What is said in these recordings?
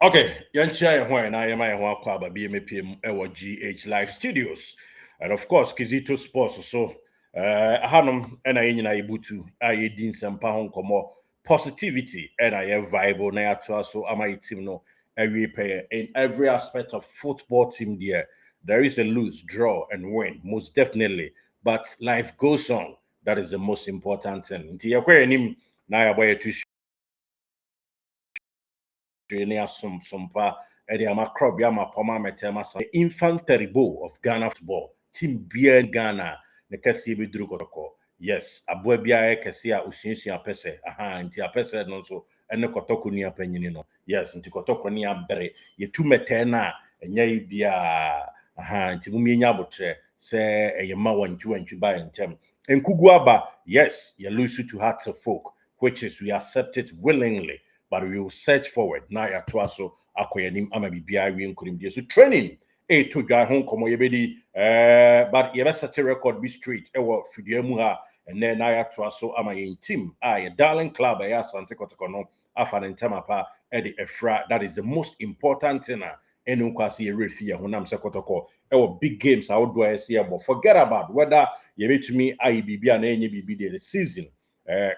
Okay, yanchia when I am kwaba BMPM our GH Live Studios. And of course, Kizito Sports so hanum and I na ibutu I din sampa hon komo positivity and I have vibe na ya so am I team no every player in every aspect of football team there is a lose, draw and win most definitely, but life goes on. That is the most important thing. Nti yakwa nim na ya boy sompa Ediama Crop Yama Poma Metema Infantry Bowl of Ghana football. Team Bia Ghana, the Cassie Bidrugoko. Yes, Abuebia Cassia Usinsia Pese, aha, and Tia Pese no so, and the Kotoko near Penino. Yes, and Tikotoko near Bere, ye two metena, and ye bia, aha, and Timumi Yabotre, say a Yama 1 2 and 2 by and 10. And Kuguaba, yes, you lose to hearts of folk, which is we accept it willingly, but we will search forward. Now ya twaso akoyanim ama bibia wi nkurim die so training to dwa ho komo yebedi but ye set record be straight e wo fidie mu ha and then now ya twaso ama yen team your darling club ya Asante Kotoko no afa ne ntamapa e de efra. That is the most important thing enu kwase ye refi ye honam se Kotoko e wo big games I would do I see about forget about whether ye betumi ayi bibia na enye bibi the season.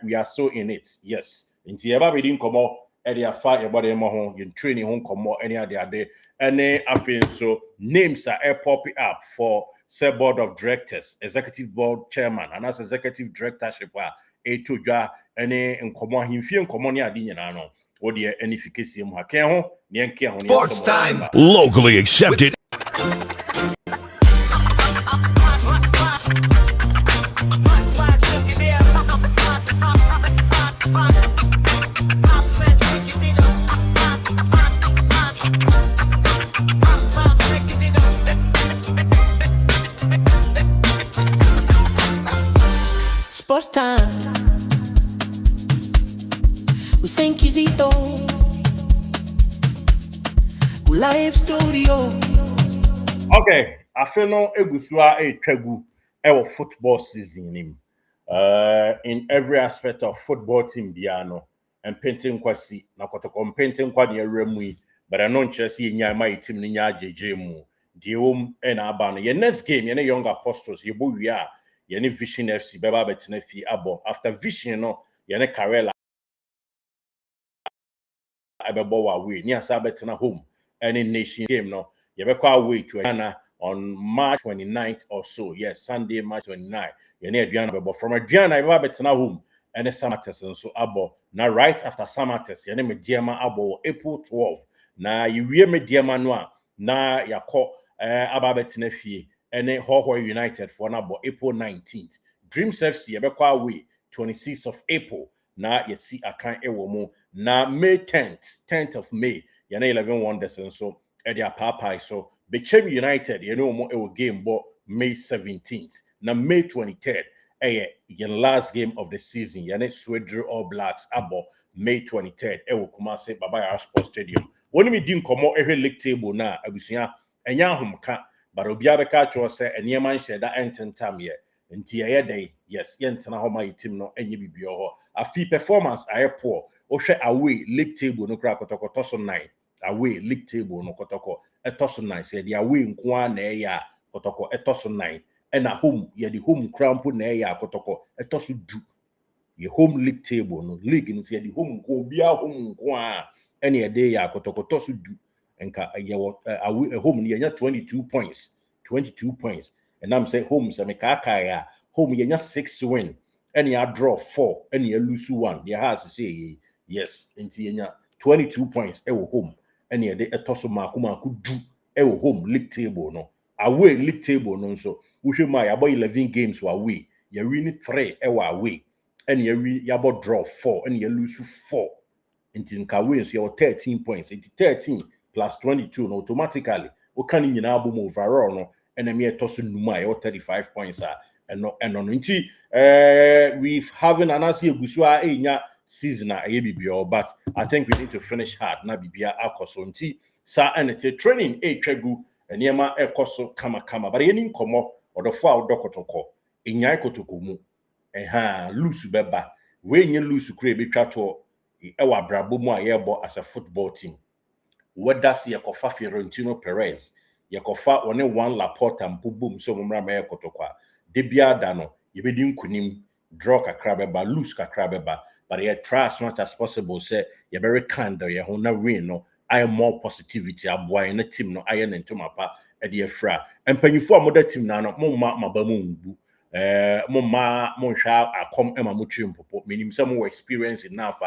We are so in it, yes. Inti eba be din komo e dey afa your body mo ho you training ho komo any ade any afin so names are pop up for say board of directors, executive board chairman and as executive directorship a to dwa any nkomo himfie nkomo ne ade nyina no wo de enification mu haken ho ne enke ho ne Sports time. Locally accepted. Sports time. We sing Kizito. Live studio. Okay, I feel no egusua twagu our football season in every aspect of football team biano and painting kwasi na Kotoko painting kwa ne remu but I don't just see nya my team ni nya jeje mu die wom and aba your next game your young apostles you bo wi a your Vision FC beba betina fi abo after Vision no your Karela abebo wa we ni asa betina home any nation game no you be call away to Ghana on March 29th or so. Yes, Sunday, March 29th. You need Adriana, but from Adriana, I will be to home and the Samates and so abo. Now, right after Samates, you name Diama abo April 12th. Now, you hear me Diama noa. Now, you call Ababetina fee and then Ho United for now April 19th. Dreams FC, you be call away 26th of April. Now, you see, I can't ewo. Now, May 10th of May, you know 11 wonders and so. Edia Papa so Bechem United, you know, more game but May 17th. Now May 23rd, your last game of the season. You know, Swedru All Blacks abo May 23rd. Will come and say Baba Sports Stadium. When we didn't come out every league table now, Abusia and Yahum can but Obiabeka to say and Yaman share that enten time yet. And tia day, yes, yentana how my team no any be a fee performance I poor. Or share away league table no crack or toss 9. Away league table no Kotoko etoso 9 say the away nko na ya Kotoko etoso 9 and a home ye the home crampo na ya Kotoko etoso du ye home league table no league ni say the home ko bia home nko and ye day ya Kotoko toso du enka ye away home ni ye 22 points and I'm say home say me ka ya home ye 6 win and ya draw 4 and ye lose 1 ye has say yes into ye 22 points e home and ye de etoso maku du e home league table no away league table no so we hwe my about 11 games were away ye win 3 e were away and ye about draw 4 and ye lose 4 until nka win so ye 13 points into 13 plus 22 no automatically we can nyina abom overall no and me etoso numa ye 35 points and no nti we've having anasi egusu enya season but I think we need to finish hard na bibia akoso nti sa and training twagu eniema ekoso kama but yeni nkomo odofo a odokotoko enyai kotoko mu loose beba we nye loose kure betwa to ewa brabo mu a yebo as a football team whether see Yakofa Fiorentino Perez, Yakofa one one Laporta and boom so mumra me Kotoko. Debia dano, yebedin kunim, draw kakrabeba, lose kakrabeba, but you try as much as possible, say you're very kind or you're not win no. I am more positivity, I'm boy in a team no iron into my pa at the fra. And penny for mother team now, no more mabamu. Moma Monsha a come Emma Mutrium Popo, meaning some more experience enough.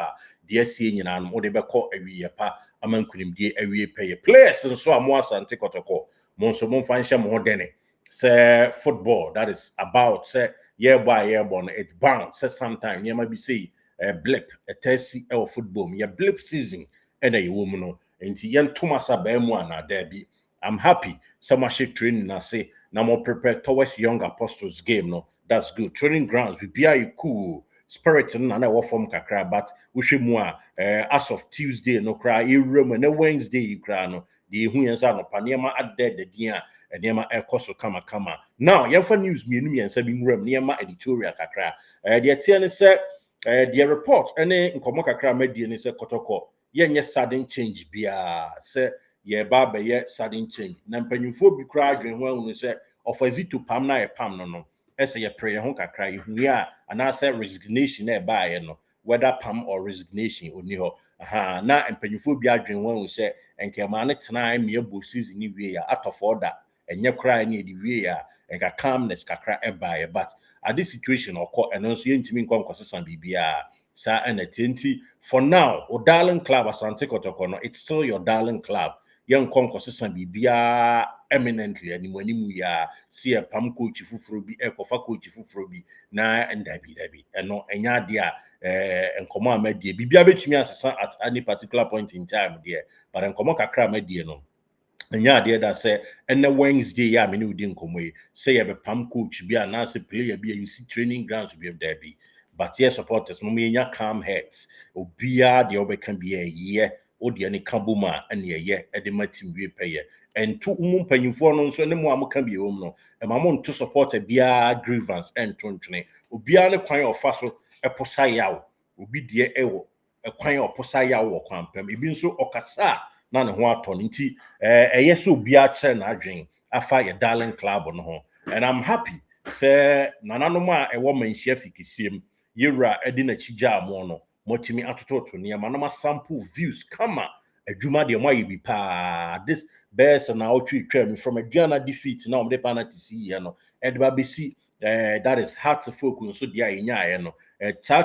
Dear seeing and what they call every year pa, a man couldn't be every pay players and so I'm once and take Kotoko. Monso Mon Fansha more than it. Say football, that is about say year by year born, it bounce, say sometime you might be say a blip, a test or football, your blip season, and a woman, and young Tomasa Bemwana, there be. I'm happy. Some shit training, I say, now more prepared towards young apostles game. No, that's good. Training grounds, we be cool. Spirit and I work from Kakra, but we should more as of Tuesday, no cry, you room and Wednesday, you cry, no, the Huyans are no Panema at dead, the dia, and Yama air costo kama. Now, you have news, me and seven room, Yama editorial Kakra. The Atiana said, the report, any in Komokakra media, and said Kotoko, yes, sudden change, be say. Ye baba ye sudden change. Na mpanyimfo bi kra adwen ho anu se ofazi to pam na ye pam no. Ese ye pray ho kakra ye hu ya ana say resignation na e ba ye no. Whether pam or resignation oni ho. Aha na mpanyimfo bi adwen ho anu se enke ma ne tena me ebo season ni wie ya out of order. Enye kra ni di wie ya enka calmness kakra e ba ye but at this situation okọ eno so ye ntimi nkọ nkosesan bibia. Sa and for now, o darling club Asante Kotoko no, it's still your darling club. Young concourse be bia eminently and when you see a pam coach fufrobi, a cofa coach fufrobi, na and debi and no enya dia and command media bibia bet me as at any particular point in time, dear, but and come kakra media no. And yeah, dear, that say, and the Wednesday, yeah, me no didn't come away. Say, a pam coach be a nice player, be a you see training grounds be there be. But yes, supporters, Mumia calm heads, Obia, the over can be a year. Odi ani kabuma and ye at the team we pay and two paying for no so any more can be home no and mamon to support a bia grievance and tonchne obia ne kwan of faso e posa yaw obi de ewo e kwan of posa yaw wo kwan pam ebi nso okasa na ne ho aton nti yes obia che na adwen afa your darling club no ho and I'm happy say nananom a e wo manhia fikisiem yewra edi na chija amo no motimi atototo niam na sample views kama adwuma de mo ayi pa this best na outwi twam from a Ghana defeat now the penalty see no edba besi that is hard to focus so dia enya no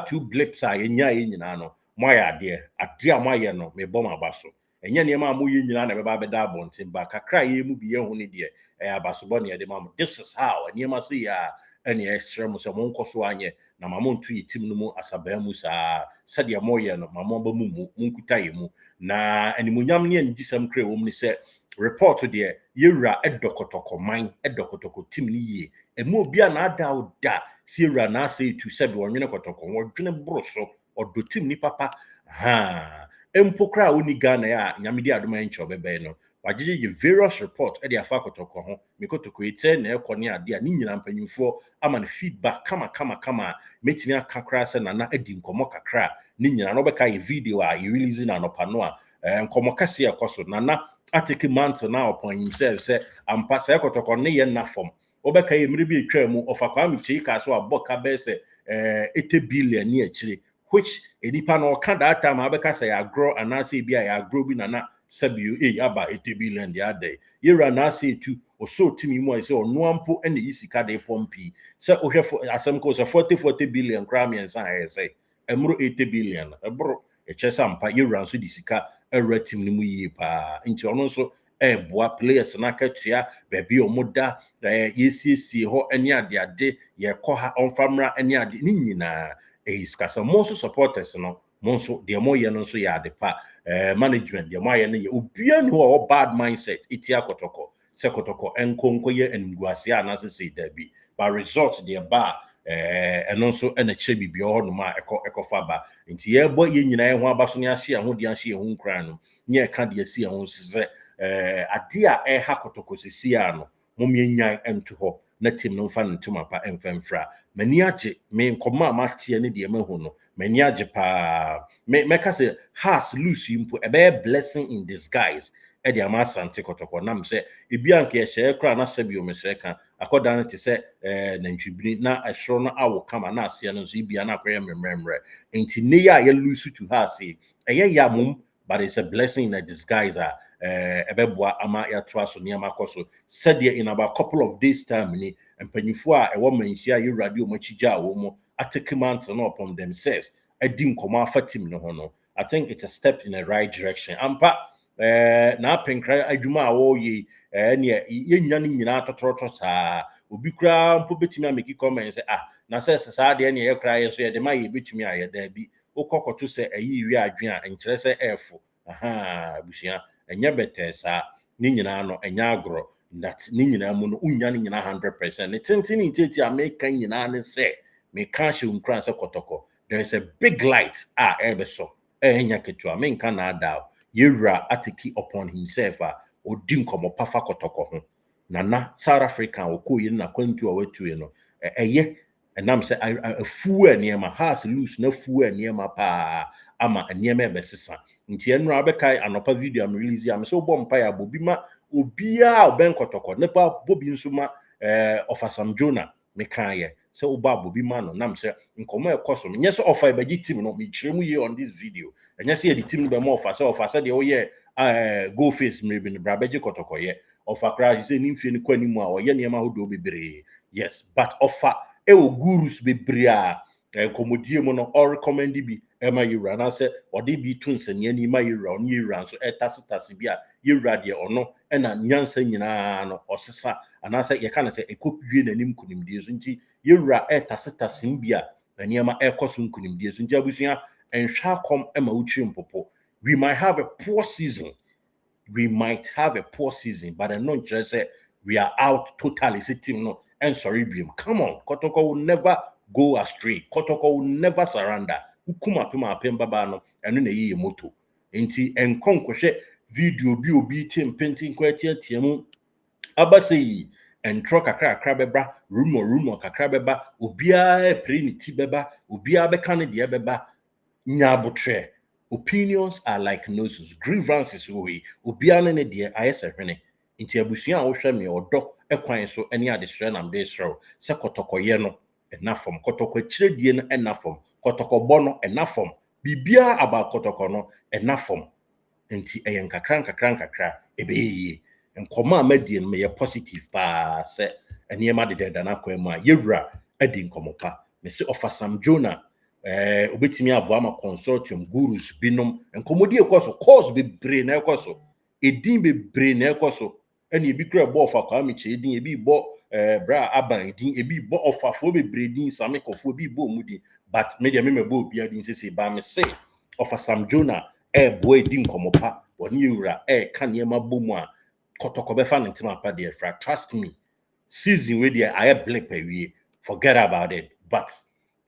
two blips a enya nyina no moya de ade a moya no me bom abaso enya niam a moye nyina na beba beda abontin ba kakra ye mu bi ye hu ne de abaso bo ne de mam this is how niam say ya any extra mo so mon koso anye na mamon tu yitim no mu asabamu sa sadia moye no mamon ba mu munkuta ye mu na animunyam ne anjisam kre wo mu ne se report de yewura edokotoko man edokotoko tim ni ye emu obi a na ada oda si yewura na say tu se be wonwene kotoko wodwene broso odo tim ni papa ha empokra oni Ghana ya nyamedi adoma encho bebe no wajeje various report e de afa kotoko ho mikotoko ite na ekone ade a ni nyina mpanyimfo ama ne feedback kama metimi akakra se na adi nkomo kakra ni nyina no beka ye video a ye release na no pano a nkomo kase ekoso na atake mantle na upon himself say ampa se kotoko ne ye na form obeka ye mire bi etwa mu ofakwa michi ka so aboka be se 80 billion ni akire which edipa no ka that time abeka say agro anase bi a agro bi na sabu aba 80 billion the other yera na say tu oso timi mu say ono ampo ene yisika de pompi say ohwefo asem ko say 40 billion kra me nsa ha say emro 80 billion ebro echesa mpa yera nso di sika era tim ni mu yi pa nti ono nso boa players na katua baby omoda yesiesie ho ene ade ye kɔ ha onfamra ene ade ni nyina iskasa monso supporters no monso de mo ye no nso ya ade pa management de mo ye no ye obia ni ho bad mindset itia Kotoko se Kotoko enkonko ye enguase anase say dabi but result de ba eno nso ena kire bibia ho no ma ekofa ba nti ye bo ye nyina ye ho abaso ne ahye ho de ahye ho nkran no nye ka de asi ho se ade a ha Kotoko sisi ano momye nyan ento ho na team no fan ntoma pa emfemfra mani age me nkoma matie ne de mahu no mani age pa me ka say has lose impo e be blessing in disguise e de ama Asante Kotoko nam say ebi anka ye share kra na sabio me share kan akoda no te say nantwibini na ehro no awo kama na ase no so ibia na akoye memremre enti ne ya ye lose to has e ya mum but it's a blessing in a disguise ebeboa ama ya so niam akoso said in about couple of days time ni empanyifo a ewo manhia ye radio machija wo mo atake mountain upon themselves edi nkomo afatim no ho no I think it's a step in the right direction ampa na penkra adwuma a wo yi ne ye nya ni nyina totorotro saa obi kura mpo betimi ameki comment say na say saa de ne ye kra ye so ye de ma ye betimi aye da bi ukokoto se ayi wi adwen a enkyere se efo busia enya betesa ni nyina no enya agro that ni nyina mu no unya ni nyina 100% ne tintini nteti a make nyina ne se me ka hye unkran se Kotoko there is a big light ebeso enya ketua me nka na ada yewura ateki upon himself odi nkomo pafa Kotoko ho na South Africa okoyi na kwantu a watuye no eye enam say afu aniema has loose na fu aniema pa ama aniema ebesesa nti enura abekai anopa video am release am so bom pa ya bobi ma obia oben Kotoko nepa bobi nsuma ofasam Jonah me kan so oba bobi ma no nam say nkomo ekoso me nyeso ofa ebeji team no me kiremu ye on this video enyese ye the team be mo ofa de oye go face me bi ne brabeji Kotoko ye ofa crash say ni mfie ni kwanimu a oye niema hodo bebre yes but ofa ewo gurus bebria komodie mo no or recommend bi ema yira na se odi bi tunse ne ani ma yira on yira so etasitasi bi a yira de ono na nyansa nyina no osesa ana se ye kana se ekopwie nanim kunimdie so nti yira etasitasi bi a aniema ekoso kunimdie so nti abusia enhwa kom ema uchi mpopo we might have a poor season but I not just say we are out totally sitting no and sorry beam come on Kotoko will never go astray Kotoko will never surrender ukuma pema pemba ba no eno na yiye moto enti enkonkohwe video bi obi tim painting kwati atiemu abasei entro kakra beba rumor kakra beba obia preniti beba obia beka ne de beba nyabotre opinions are like noses grievances we obia ne de ayese hwene nti abusua a wo hwe me odo ekwan so ene adesre na mde sro se Kotoko ye no enafom Kotoko kiredie no enafom Kotoko bo no enafom bibia aba Kotoko no enafom nti eyen kakra ebeye nkoma amadie no me positive pa se eniema de na kwam a yewura adi nkomo pa me se ofasam Jonah obetimi abo ama consortium gurus binom nkomodie ekoso course be bre na ekoso edin be bre na ekoso ene ebi kra bo ofa kwa meche edin ebi bo bra aban edin ebi bo ofafo be bre din samekofo ebi bo mudi but media me bo obi adin sese ba me say ofasam Jonah boy edin nkomo pa woni yewura ka niema bomu a Kotoko be fa ntima pa de fra trust me season we there I blip awie forget about it but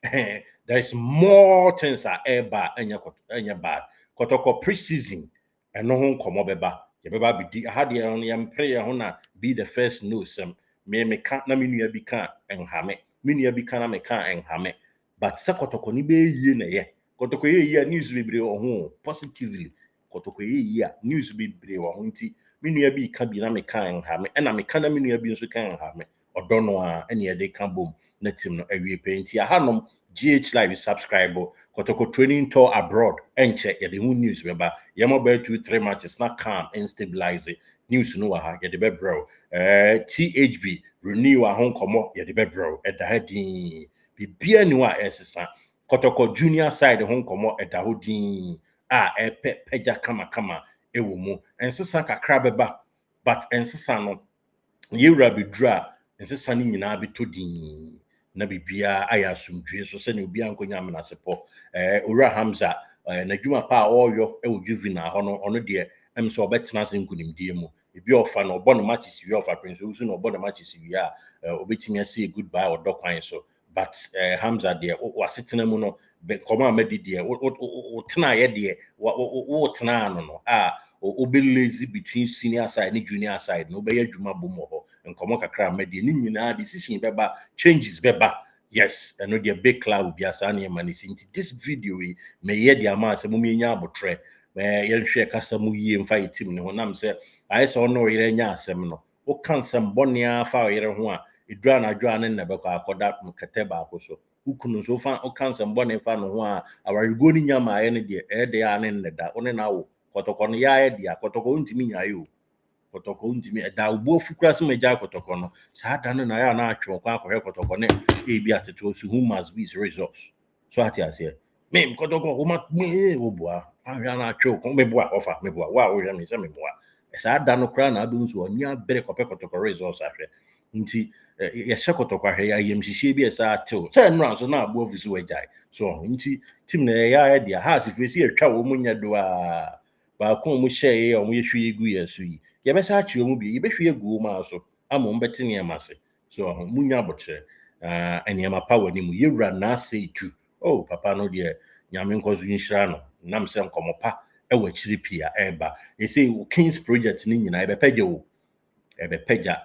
there is more things are eba enya bad Kotoko pre-season eno ho nkomo beba ye beba bi di ha de on yam prayer ho na be the first no sem me ka na menua bi ka enhame menua bi ka na me ka enhame but se Kotoko ni be yie na ye Kotoko ye news bebre ho positively Kotoko ye news bebre ho nti menua bi ka bi na me ka enhame na me ka na menua bi nso ka enhame odo no a ene ye de ka bom na team no awie penti ahanom GH Live subscribe Kotoko training tour abroad enche ye the news beba yemo be 2-3 matches na calm and stabilize news no ha ye the be bro THB renew a hon komo ye the be bro e da hadin bibia ni wa esesa Kotoko junior side hon komo e da hodin peja kama ewo mu ensesa kakra beba but ensesa no yewura bedra ensesa ni nyina betodin na bibia aya asumdwe so se na obi ankonya amenasepo owura Hamza na dwuma pa oyo e juvenile ho no ono de em so obetena se nkunimdie mu ebi ofa no obo no matches wi ofa prince usu no obo no matches wi a obetimi say goodbye odo kwan so but Hamza de wasetena mu no be koma amadi de o tena ye de wo tena no no o be lazy between senior side and junior side no be adwuma bom ho nkomo kakra mede ni nyina decision beba changes beba. Yes, I know the big cloud will be asani manisi. This video we may hear the amount of muminya botre. Yen share customer ye and fight team no nam say I saw no irenya semno. O can some bonia fa yere ho a edra na be kwa akoda mkateba akoso. Ukunu so fa o can some bonia fa no ho a awari go ni nyama ye ne de ane ne da one na wo kotoko no ya ye dia kotoko ntimi nya yo. Kotoko ntimi da ubo fukura so meja kotoko no saa da no na ya na atwe kwa akɔhwɛ kotoko ne e bi ateto so who must be his results so ati ase me kotoko wo ma me oboa ahwɛ na atwe ko meboa ofa meboa wa wo hwɛ me se meboa saa da no kra na adu nso oni abere kɔpɛ kotoko results ahwɛ nti ye hye kotoko ahwɛ ya yem hihie bi esa atew se no so na abo ofisi wagyae so nti tim na ya dia ha asifesi atwa wo munya do a ba ko mu hye ye o mu yehwe egu yesu yi ye be sa achi omu bi ye be hwe egu ma so ama mbeti ne amase so munya botre eniema power ni mu yewura na ase tu oh papa no de nyame nkozu nhira no nam se nkomopa e wa chiri pia eba e say Kings project ni nyina e be pagya wo e be pagya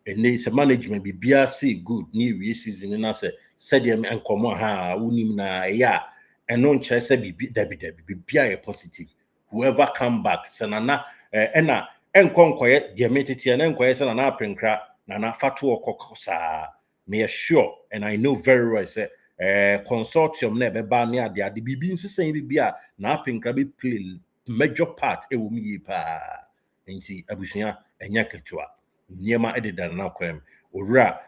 ene se management bibia say good ni we season na se said dem enkomo ha unim na ya eno nkyere se bibia e positive whoever come back senana ena enkonkoye de metete na enkoye se na aprenkra na fatu okokosa me sure and I know very well say consortium na beba ne ade bibi nsesen bibia na aprenkra be play major part e wo mi pa nti abusuya enya ketua niema ededa na kwem owura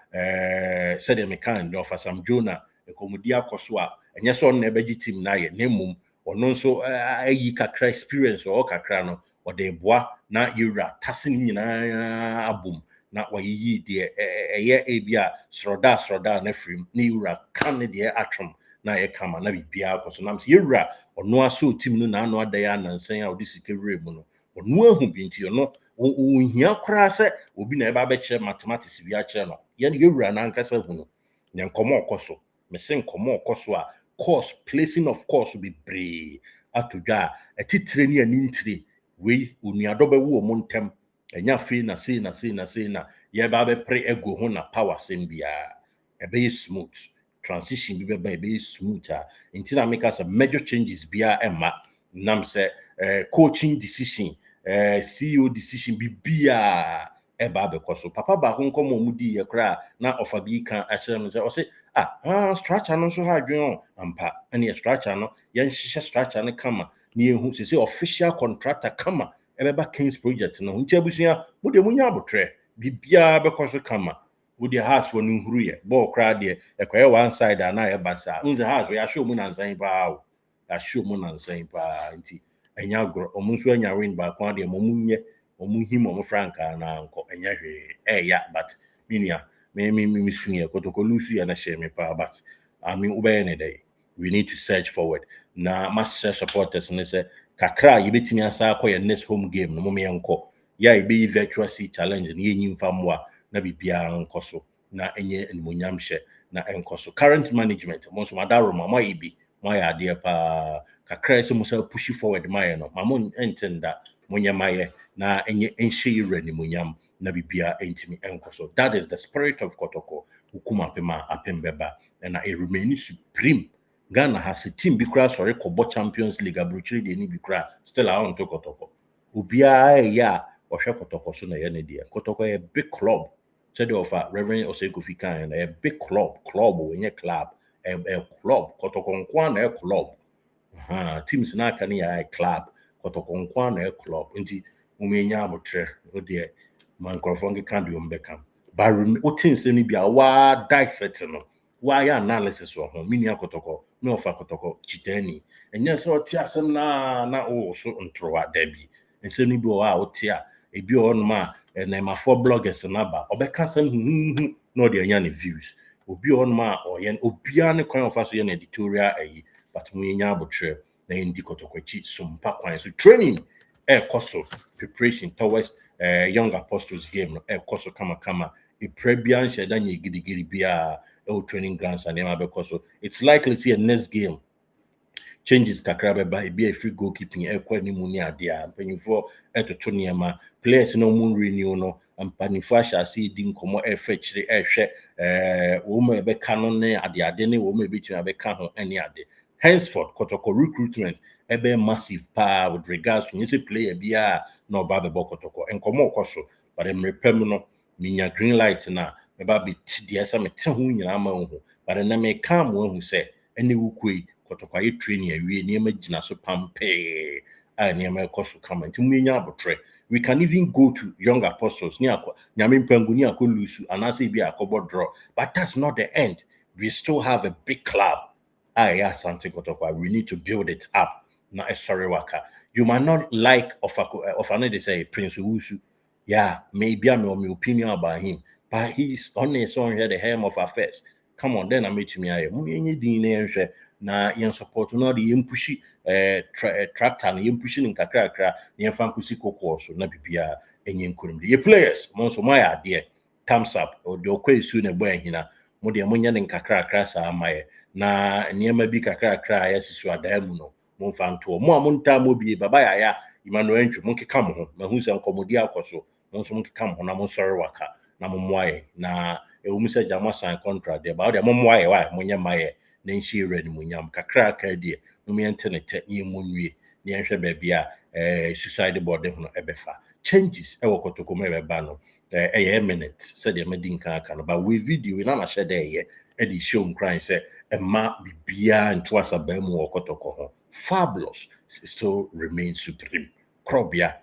said the mechanic of Sam Jonah ekomudi akoso a enye so na ebeji team na ye nemum ono nso ayi kakra experience o kakra no o de boa na yura tasin nyina abum na wayi de eye ebia sroda na frim na yura kan de atwom na ye kama na bibia akoso na mse yura ono aso team no na ano adaya nansen a odi sikewure mu no ono ahu bi nti ono ohia kra se obi na eba be kire mathematics bi a kire no ye yura na nkasa hu no ne nkomo okoso me se nkomo okoso a course placing of course be brave atodwa atitire ni anintire we onuado be wo mo ntem enya fe na sei na ye ba be pre ego ho na power sem bia e be smooth transition bi be smooth until I make us a major changes bia emma nam say coaching decision CEO decision bia e ba be koso papa ba ho nkomo mudi ye kra na ofa bi kan a kire me say o say structure no so ha adwen ampa ene structure no yen hihye structure no kama na ehu se official contractor kama ebeba Kings project no nti abusuya wo de munya abotre bibia be koso kama wo de house for no huru ye ball cra de ekoye one side na ye basa unze house ya show mu na nsan pa o ya show mu na nsan pa nti enya gro omunso anya win ba kwa de momunye omuhim omu franka na nko enya hwe ya but minia me sunya Kotoko lusu ya na share me pa but I mean ube day we need to search forward na master supporters ne say kakra yebetimi asa akoye next home game no mo me enko ya ibe virtual sea challenge ne yenyi mfamwa na bibia nkoso na enye enmonyam hye na enkoso current management mo so madaro mama ibi mo ya ade pa kakra se mo say push forward my no mama entenda monya maye na enye enhye yire ne monyam na bibia entimi enkoso that is the spirit of Kotoko hukuma pema apembeba and it remain supreme Ghana has a team bi kra sorry kobo Champions League abrochiri de ni bi kra still on to Kotoko obia ya ohwe Kotoko so na ye ne dia Kotoko a big club said of Reverend Osei kan a big club when club a club Kotoko nkwa na club teams na aka ya club Kotoko nkwa na club nti umenya abotre ode man krofon kan de ombeka barum otinse ni bia wa dissect no wa ya analysis wo ho mini Kotoko no ofa Kotoko chitani enya so ti asem na o so ntrowa dabi ense ni bi o a o ti a ebi o no ma na ma for bloggers na ba obeka sem no de enya ne views obi o no ma o ye obia ne kwan ofa so ye na editorial ayi but mu enya abotre na indi Kotoko chi sumpa kwan so training koso preparation towards young apostles game no koso kama a prebian shedanye gidigiri bia training grounds and ema be koso it's likely see a next game changes kakra beba ebi a free goalkeeping ekwa ni mu ni ade a mpanyimfo etoto niema players no mu renew no mpanyimfo ahase di nkomo efa chire ehwe wo ma ebeka no ne ade ne wo ma ebetumi abeka ho ani ade. Henceforth Kotoko recruitment ebe massive power with regards to any player bia na oba bebo Kotoko enkomo okoso but emrepem no minya green light na meba be tie sa mete ho nyina ma ho but na me calm wo hu se ene wukui Kotoko aye training awie ne ma gina so pampe a ne ma ekoso kama nti munya abotre. We can even go to young apostles ni akwa nyame mpangu ni akolusu anase bi akobo draw, but that's not the end. We still have a big club. Yeah, something Kotoko. We need to build it up. Not a sorry waka. You might not like of another say Prince Usu. Yeah, maybe I'm my opinion about him, but he's on his own here, the helm of affairs. Come on, then I meet me. Na yen support no the impushy tractor and impushy in kakra yen fan pussy cocoa so na bibia enye nkurum the players monso my idea thumbs up or the okwe su na boy hina mo de monya ne kakra sa amaye na niema bi kakra yasisu adamu no mo fa nto mo amunta mo bi baba ya Emmanuel ntwe mo keka mo ho ma hu se nkomodi akoso mo so mo keka mo ho na mo sori waka na mo moaye na ewum se jama sign contract de ba de mo moaye wa mo nya maye na nshi ready mo nyam kakra de no me internet ni mo nwie ni enhwe ba bia suicide board ho no ebefa changes e wo Kotoko me be ba no a minute said the medin kan but we video we na ma share there e show crying say ma bibia nto asaba mu wo Kotoko ho fabulous still remains supreme krobia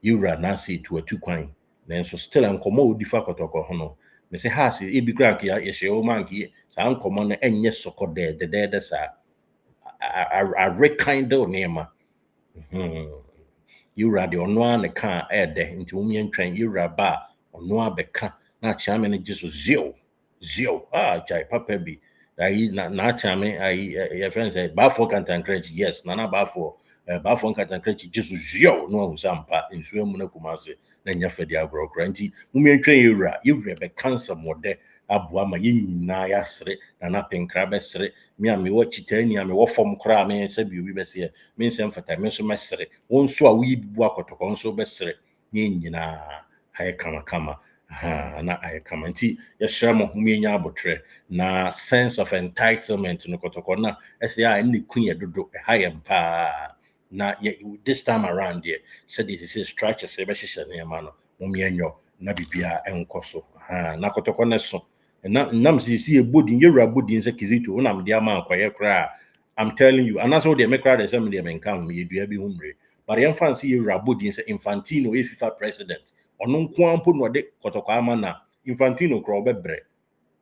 yura na say to a two kwan na so still ankomo odifa Kotoko ho no me say ha say e bi kra ka ye she o man ki sa ankomo na enye soko de sa a rekindle nema yura de ono an ka ede nti umi entwen yura ba ono abeka na chame ne Jesus zio jai papa bi ai na chame ai your friend say ba for cantancrage yes na ba for cantancrage Jesus zio no usampa nsu emu na kumase na nya fedi agrokra nti umi entwen yura be cancer mode aboa ma yenyina ya sere na penkra be sere mi ame wo chitani ame wo fom kra me se bi obi be se me nsem fata me so mesere won so a wi bu Akotoko nso be sere yenyina aye kama na aye kama nti ye hra mo nya abotre na sense of entitlement no Kotoko na ese ya ni kun ye dodo haye mpa na this time around here said this is structure se be hihye ne ma no enyo na bibia enkoso na Kotoko na so na nam sisi ebodi yewra bodi nse Kizito na mde ama akwaye kra. I'm telling you, and that's what they make crowd some them encounter me do be humre but yan fancy yewra bodi nse Infantino FIFA president ono nko ampo no de Kotoko ama na Infantino kro obebre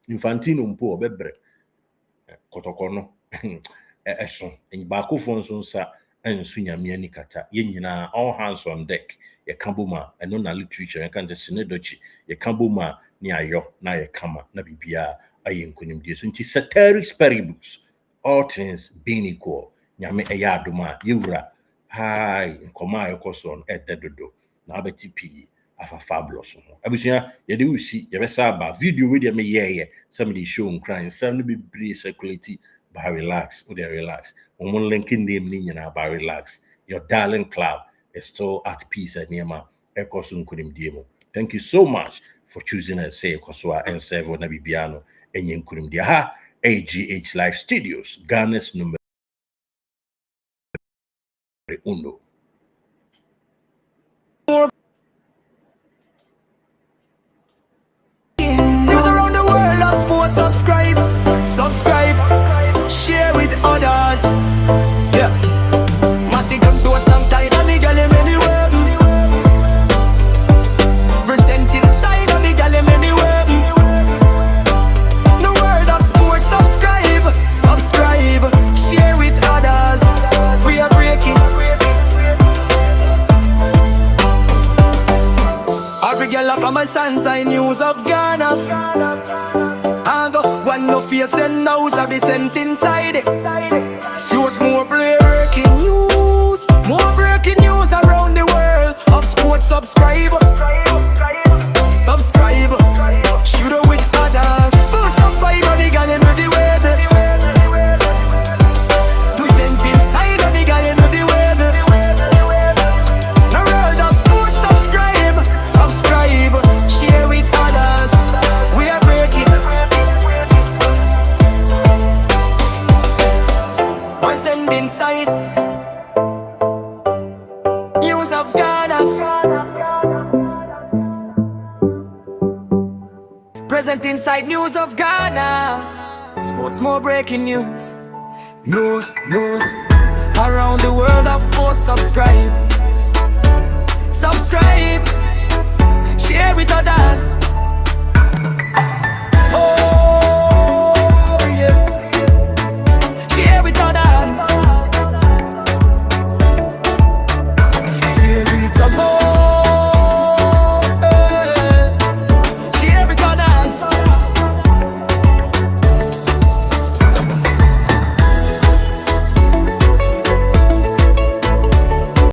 Infantino mpo obebre Kotoko no eso en ba ko fon so nsa ensu nyame ani kata yenyina all hands on deck ye kamboma eno na literature ye kan de sinedochi ye kamboma ni ayo na ye kama na bibia aye nkonimdie so nti ceteris paribus all things being equal nyame eya adoma yewura hi nkoma ayekoso no ededodo na abeti pi afa fabulous no abusia ye de usi ye be sa ba video we de me ye some dey show crying some no be breeze circulate by relax we dey relax when linking them ni nyina by relax your darling club is still at peace and niema ekoso nkonimdie mo. Thank you so much for choosing us say Koswa and serve na bibiano enye nkurimdie ha AGH Live Studios Ghana's number 1. News around the world of sports. Subscribe, share with others. Yeah, Massy come to us sometime and the girl anywhere. Present inside and the girl anywhere. The world of sports. Subscribe, share with others. We are breaking. Every girl up on my sunshine news of Ghana. I go one no face then now I be sent inside it. Sports more breaking news around the world of sports. Subscribe, shoot up with others. Boost up by money, got him with the web. Do something Present inside news of Ghana. Sports more breaking news. News around the world of sports. Subscribe, share with others.